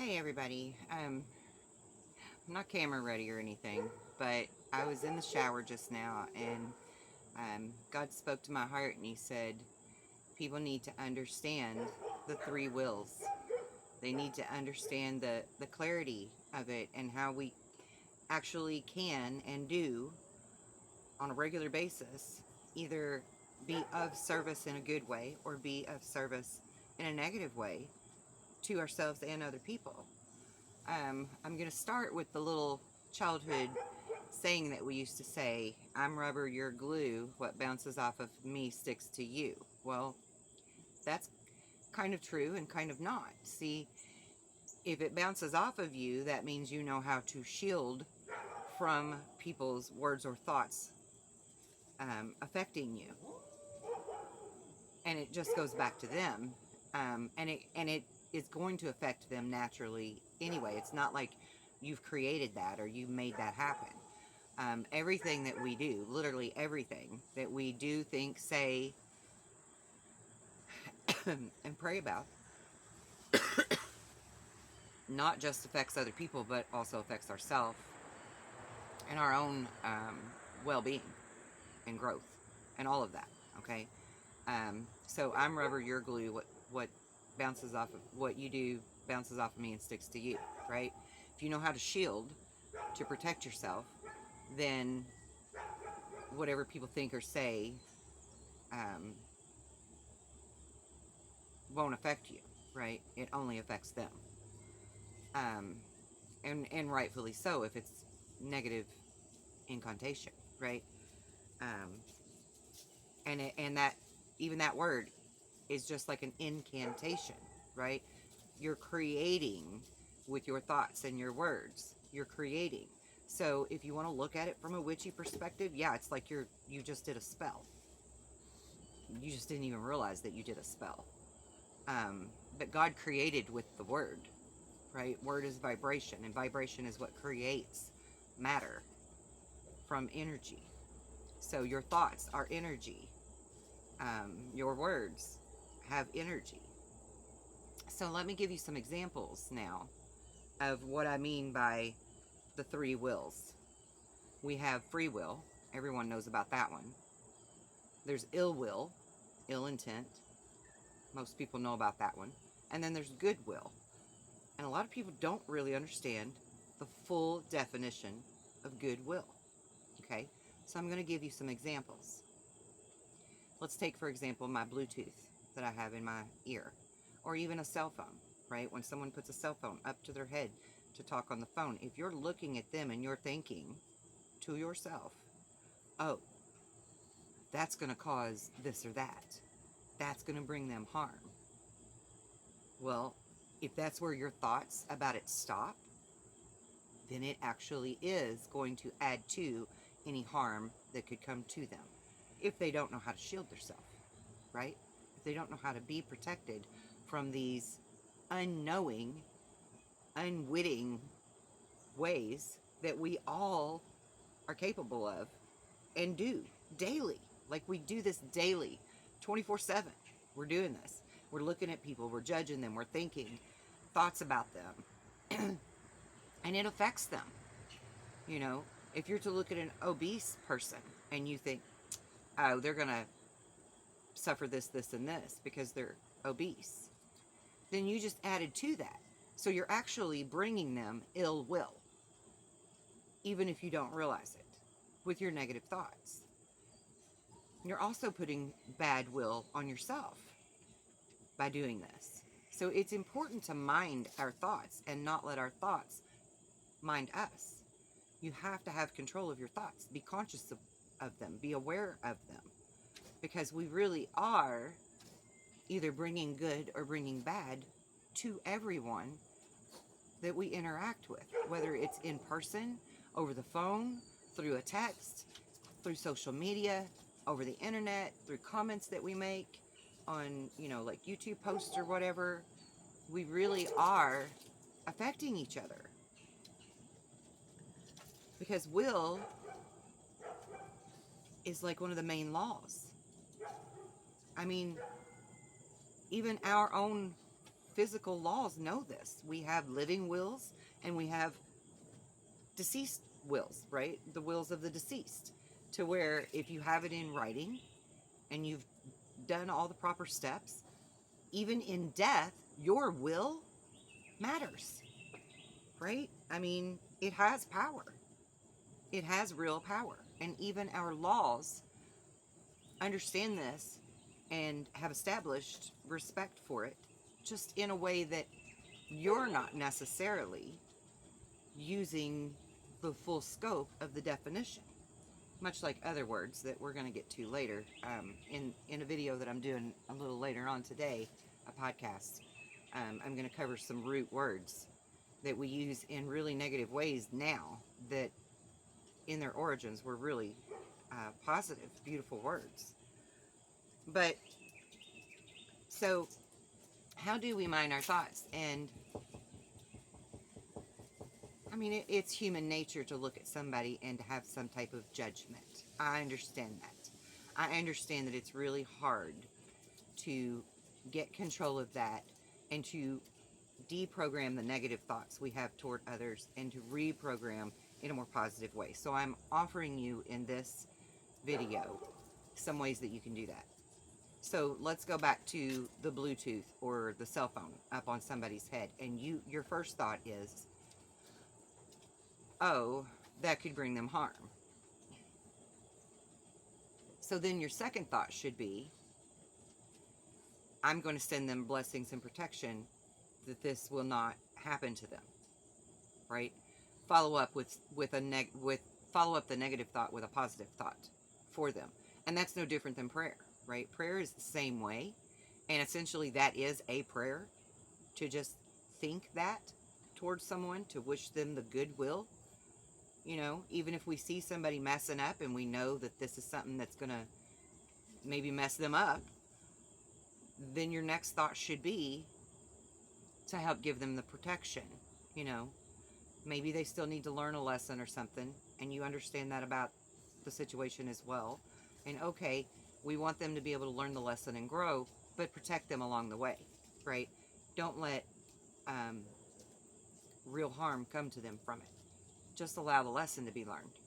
Hey everybody, I'm not camera ready or anything, but I was in the shower just now and God spoke to my heart and he said people need to understand the three wills. They need to understand the clarity of it and how we actually can and do on a regular basis either be of service in a good way or be of service in a negative way to ourselves and other people. I'm going to start with the little childhood saying that we used to say, I'm rubber, you're glue, what bounces off of me sticks to you. Well, that's kind of true and kind of not. See, if it bounces off of you, that means you know how to shield from people's words or thoughts affecting you. And it just goes back to them. And it is going to affect them naturally anyway. It's not like you've created that or you made that happen. Everything that we do, literally everything that we do, think, say, and pray about, not just affects other people, but also affects ourselves and our own well-being and growth and all of that. Okay, so I'm rubber, you're glue. What bounces off of what you do bounces off of me and sticks to you, right? If you know how to shield to protect yourself, then whatever people think or say um, won't affect you, right? It only affects them, um, and rightfully so if it's negative incantation, right? Um, and that even that word is just like an incantation, right? You're creating with your thoughts and your words. You're creating. So if you want to look at it from a witchy perspective, yeah, it's like you just did a spell. You just didn't even realize that you did a spell. But God created with the word, right? Word is vibration, and vibration is what creates matter from energy. So your thoughts are energy. Your words have energy. So let me give you some examples now of what I mean by the three wills. We have free will. Everyone knows about that one. There's ill will, ill intent. Most people know about that one. And then there's goodwill. And a lot of people don't really understand the full definition of goodwill. Okay? So I'm going to give you some examples. Let's take, for example, my Bluetooth that I have in my ear, or even a cell phone, right? When someone puts a cell phone up to their head to talk on the phone, if you're looking at them and you're thinking to yourself, oh, that's going to cause this or that, that's going to bring them harm. Well, if that's where your thoughts about it stop, then it actually is going to add to any harm that could come to them if they don't know how to shield themselves, right? If they don't know how to be protected from these unknowing, unwitting ways that we all are capable of and do daily. Like we do this daily, 24/7. We're doing this. We're looking at people, we're judging them, we're thinking thoughts about them, and it affects them. You know, if you're to look at an obese person and you think, oh, they're going to suffer this, this, and this because they're obese, then you just added to that. So you're actually bringing them ill will, even if you don't realize it, with your negative thoughts. You're also putting bad will on yourself by doing this. So it's important to mind our thoughts and not let our thoughts mind us. You have to have control of your thoughts. Be conscious of them. Be aware of them. Because we really are either bringing good or bringing bad to everyone that we interact with. Whether it's in person, over the phone, through a text, through social media, over the internet, through comments that we make on, like YouTube posts or whatever. We really are affecting each other. Because will is like one of the main laws. I mean, even our own physical laws know this. We have living wills and we have deceased wills, right? The wills of the deceased. To where if you have it in writing and you've done all the proper steps, even in death, your will matters, right? I mean, it has power. It has real power. And even our laws understand this and have established respect for it, just in a way that you're not necessarily using the full scope of the definition. Much like other words that we're going to get to later in a video that I'm doing a little later on today, a podcast. I'm going to cover some root words that we use in really negative ways now that in their origins were really positive, beautiful words. But so how do we mind our thoughts? And I mean, it's human nature to look at somebody and to have some type of judgment. I understand that. I understand that it's really hard to get control of that and to deprogram the negative thoughts we have toward others and to reprogram in a more positive way. So I'm offering you in this video some ways that you can do that. So let's go back to the Bluetooth or the cell phone up on somebody's head, and your first thought is, oh, that could bring them harm. So then your second thought should be, I'm going to send them blessings and protection that this will not happen to them, right? Follow up follow up the negative thought with a positive thought for them. And that's no different than prayer, right? Prayer is the same way. And essentially that is a prayer, to just think that towards someone, to wish them the goodwill. You know, even if we see somebody messing up and we know that this is something that's going to maybe mess them up, then your next thought should be to help give them the protection. You know, maybe they still need to learn a lesson or something, and you understand that about the situation as well. And okay, we want them to be able to learn the lesson and grow, but protect them along the way, right? Don't let real harm come to them from it. Just allow the lesson to be learned.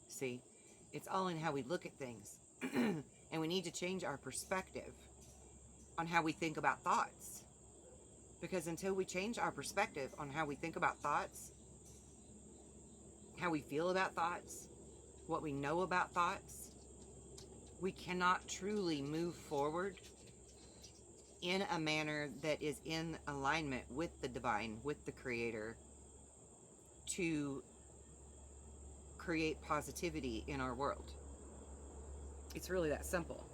See, it's all in how we look at things. And we need to change our perspective on how we think about thoughts. Because until we change our perspective on how we think about thoughts, how we feel about thoughts, what we know about thoughts, we cannot truly move forward in a manner that is in alignment with the divine, with the Creator, to create positivity in our world. It's really that simple.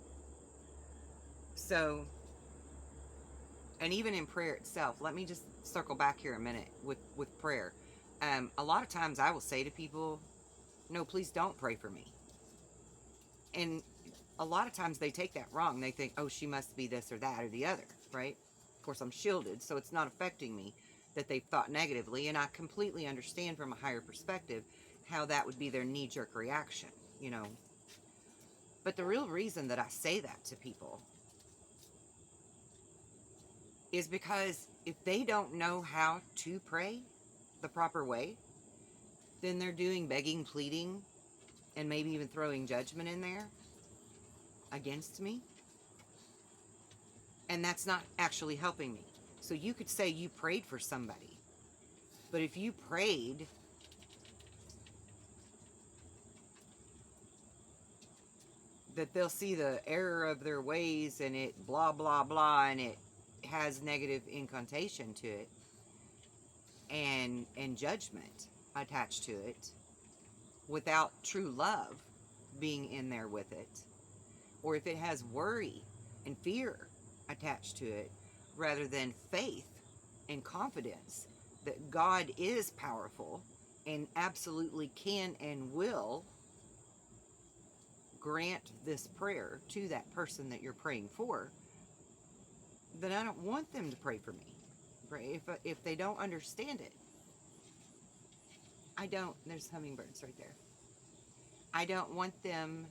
So, and even in prayer itself, let me just circle back here a minute with prayer. A lot of times I will say to people, no, please don't pray for me. And a lot of times they take that wrong. They think, oh, she must be this or that or the other, right? Of course, I'm shielded, so it's not affecting me that they've thought negatively. And I completely understand from a higher perspective how that would be their knee-jerk reaction, you know. But the real reason that I say that to people is because if they don't know how to pray the proper way, then they're doing begging, pleading, and maybe even throwing judgment in there against me. And that's not actually helping me. So you could say you prayed for somebody, but if you prayed that they'll see the error of their ways and it blah, blah, blah, and it has negative incantation to it and judgment attached to it without true love being in there with it, or if it has worry and fear attached to it rather than faith and confidence that God is powerful and absolutely can and will grant this prayer to that person that you're praying for, then I don't want them to pray for me. Pray if they don't understand it. I don't, there's hummingbirds right there. I don't want them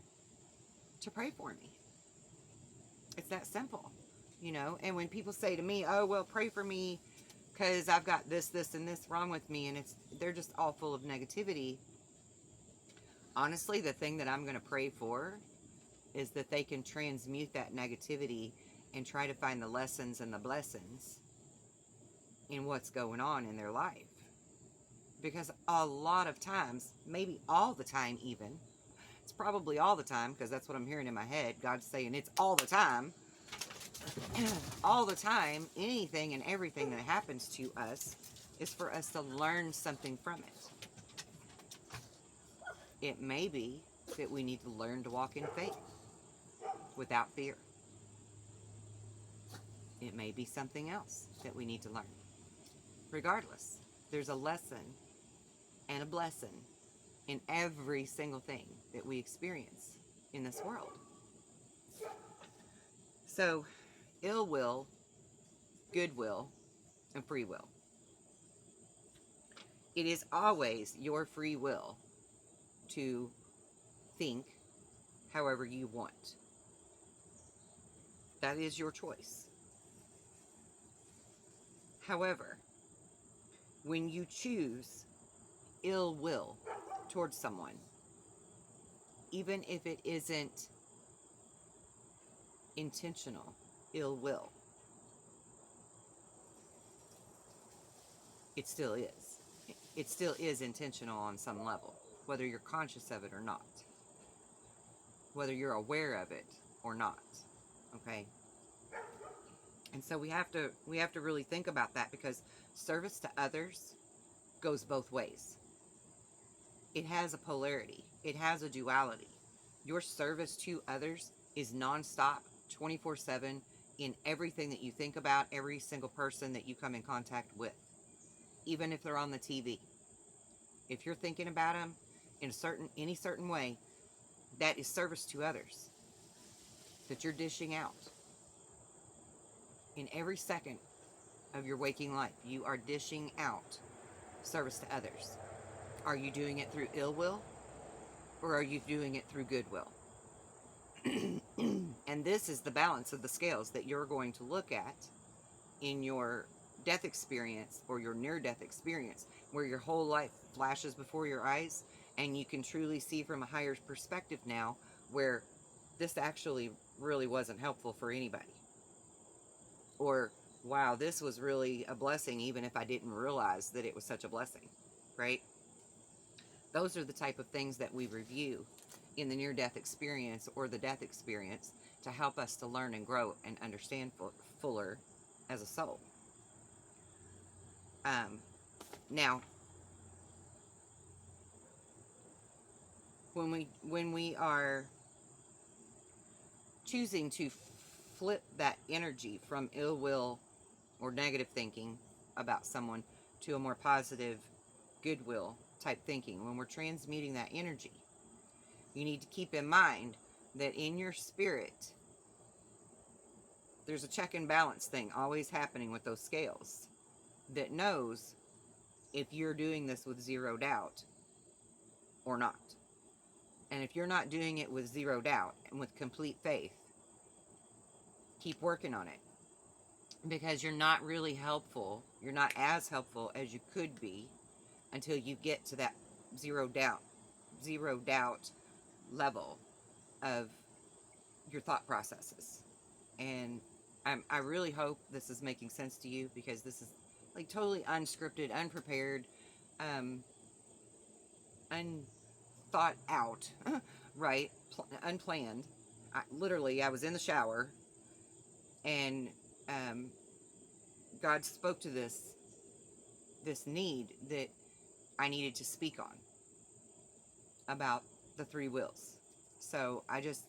to pray for me. It's that simple. you know. And when people say to me, oh, well, pray for me because I've got this, this, and this wrong with me, and they're just all full of negativity. Honestly, the thing that I'm going to pray for is that they can transmute that negativity and try to find the lessons and the blessings in what's going on in their life. Because a lot of times, maybe all the time even, it's probably all the time, because that's what I'm hearing in my head. God's saying it's all the time. All the time, anything and everything that happens to us is for us to learn something from it. It may be that we need to learn to walk in faith without fear. It may be something else that we need to learn. Regardless, there's a lesson and a blessing in every single thing that we experience in this world. So, ill will, goodwill, and free will. It is always your free will to think however you want. That is your choice. However, when you choose ill will towards someone, even if it isn't intentional ill will, it still is. It still is intentional on some level, whether you're conscious of it or not, whether you're aware of it or not. Okay? And so we have to really think about that, because service to others goes both ways. It has a polarity. It has a duality. Your service to others is nonstop, 24/7, in everything that you think about, every single person that you come in contact with, even if they're on the TV. If you're thinking about them in any certain way, that is service to others that you're dishing out. In every second of your waking life, you are dishing out service to others. Are you doing it through ill will, or are you doing it through goodwill? And this is the balance of the scales that you're going to look at in your death experience or your near-death experience, where your whole life flashes before your eyes and you can truly see from a higher perspective now where this actually really wasn't helpful for anybody. Or, wow, this was really a blessing even if I didn't realize that it was such a blessing, right? Those are the type of things that we review in the near-death experience or the death experience to help us to learn and grow and understand fuller as a soul. Now, when we are choosing to flip that energy from ill will or negative thinking about someone to a more positive goodwill type thinking, when we're transmuting that energy, you need to keep in mind that in your spirit, there's a check and balance thing always happening with those scales that knows if you're doing this with zero doubt or not. And if you're not doing it with zero doubt and with complete faith, keep working on it, because you're not really helpful. You're not as helpful as you could be until you get to that zero doubt level of your thought processes. And I really hope this is making sense to you, because this is like totally unscripted, unprepared, unthought out, right? Unplanned. I was in the shower, and God spoke to this need that I needed to speak on about the 3 wills. So I just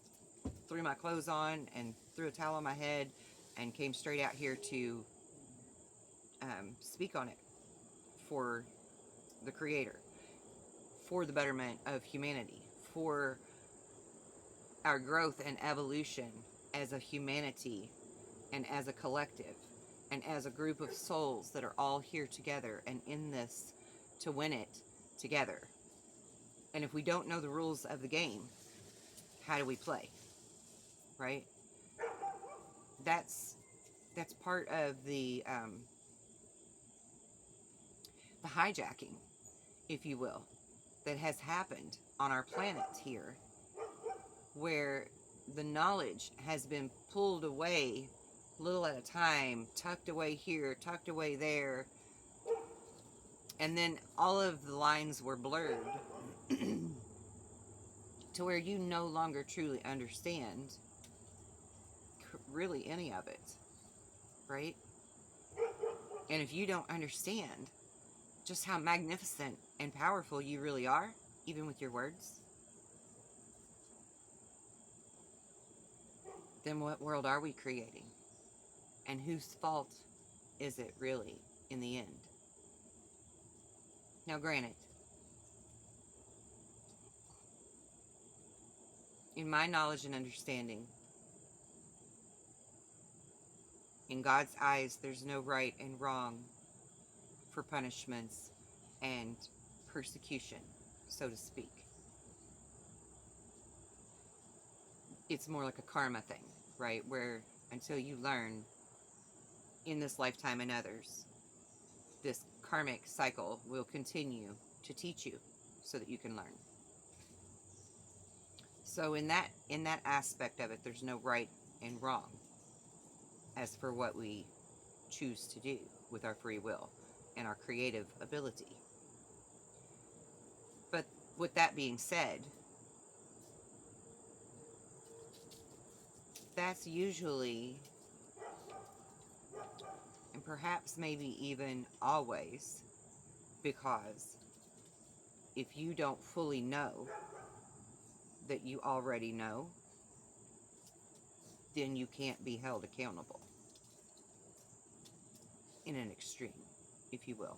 threw my clothes on and threw a towel on my head and came straight out here to speak on it for the Creator, for the betterment of humanity, for our growth and evolution as a humanity and as a collective and as a group of souls that are all here together and in this to win it together. And if we don't know the rules of the game, how do we play? Right? That's That's part of the hijacking, if you will, that has happened on our planet here, where the knowledge has been pulled away little at a time, tucked away here, tucked away there, and then all of the lines were blurred to where you no longer truly understand really any of it, right? And if you don't understand just how magnificent and powerful you really are, even with your words, then what world are we creating? And whose fault is it really in the end? Now, granted, in my knowledge and understanding, in God's eyes, there's no right and wrong for punishments and persecution, so to speak. It's more like a karma thing, right? Where until you learn in this lifetime and others, this karmic cycle will continue to teach you so that you can learn. So in that aspect of it, there's no right and wrong as for what we choose to do with our free will and our creative ability. But with that being said, that's usually, and perhaps maybe even always, because if you don't fully know that you already know, then you can't be held accountable in an extreme, if you will.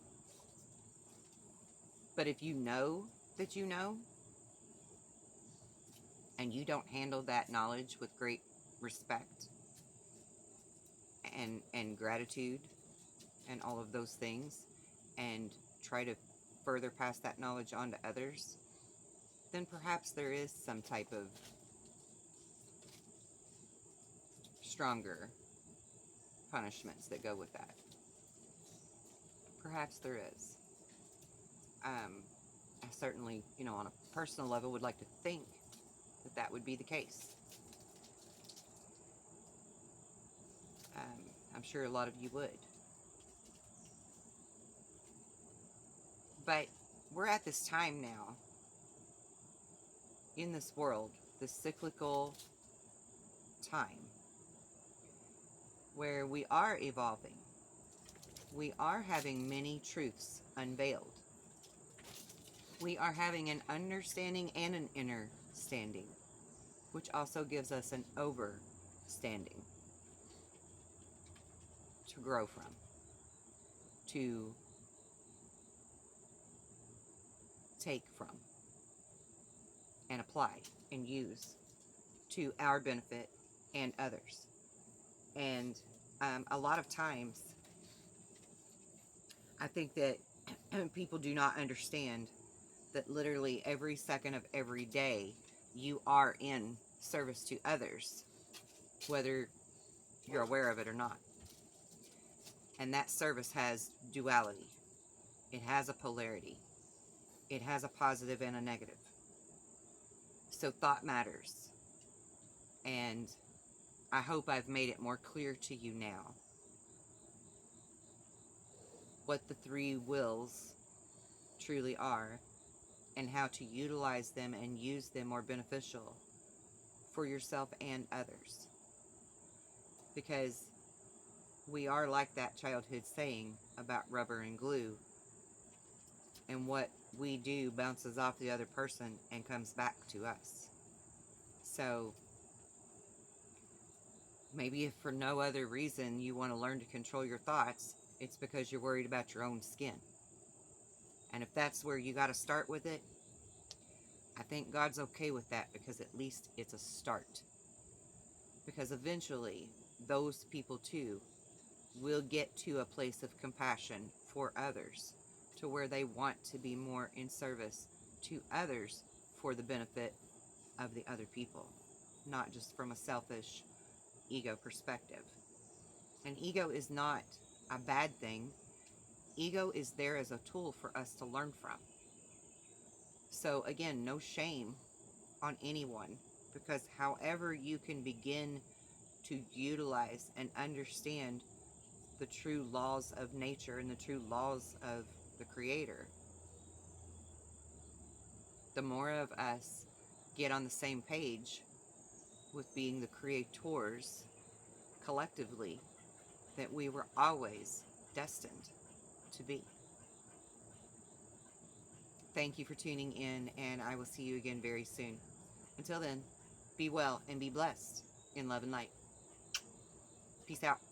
But if you know that you know, and you don't handle that knowledge with great respect and gratitude and all of those things, and try to further pass that knowledge on to others, then perhaps there is some type of stronger punishments that go with that. Perhaps there is. I certainly, on a personal level, would like to think that that would be the case. I'm sure a lot of you would. But we're at this time now in this world, this cyclical time, where we are evolving. We are having many truths unveiled. We are having an understanding and an inner standing, which also gives us an overstanding to grow from, to take from, and apply and use to our benefit and others. And a lot of times, I think that people do not understand that literally every second of every day you are in service to others, whether you're aware of it or not. And that service has duality. It has a polarity. It has a positive and a negative. So thought matters. And I hope I've made it more clear to you now what the three wills truly are, and how to utilize them and use them more beneficial for yourself and others. Because we are like that childhood saying about rubber and glue, and what we do bounces off the other person and comes back to us. So maybe if for no other reason you want to learn to control your thoughts, it's because you're worried about your own skin. And if that's where you got to start with it, I think God's okay with that, because at least it's a start. Because eventually, those people too will get to a place of compassion for others, to where they want to be more in service to others for the benefit of the other people, not just from a selfish ego perspective. And ego is not a bad thing. Ego is there as a tool for us to learn from. So again, no shame on anyone, because however you can begin to utilize and understand the true laws of nature and the true laws of the Creator, the more of us get on the same page with being the creators collectively that we were always destined to be. Thank you for tuning in, and I will see you again very soon. Until then, be well and be blessed in love and light. Peace out.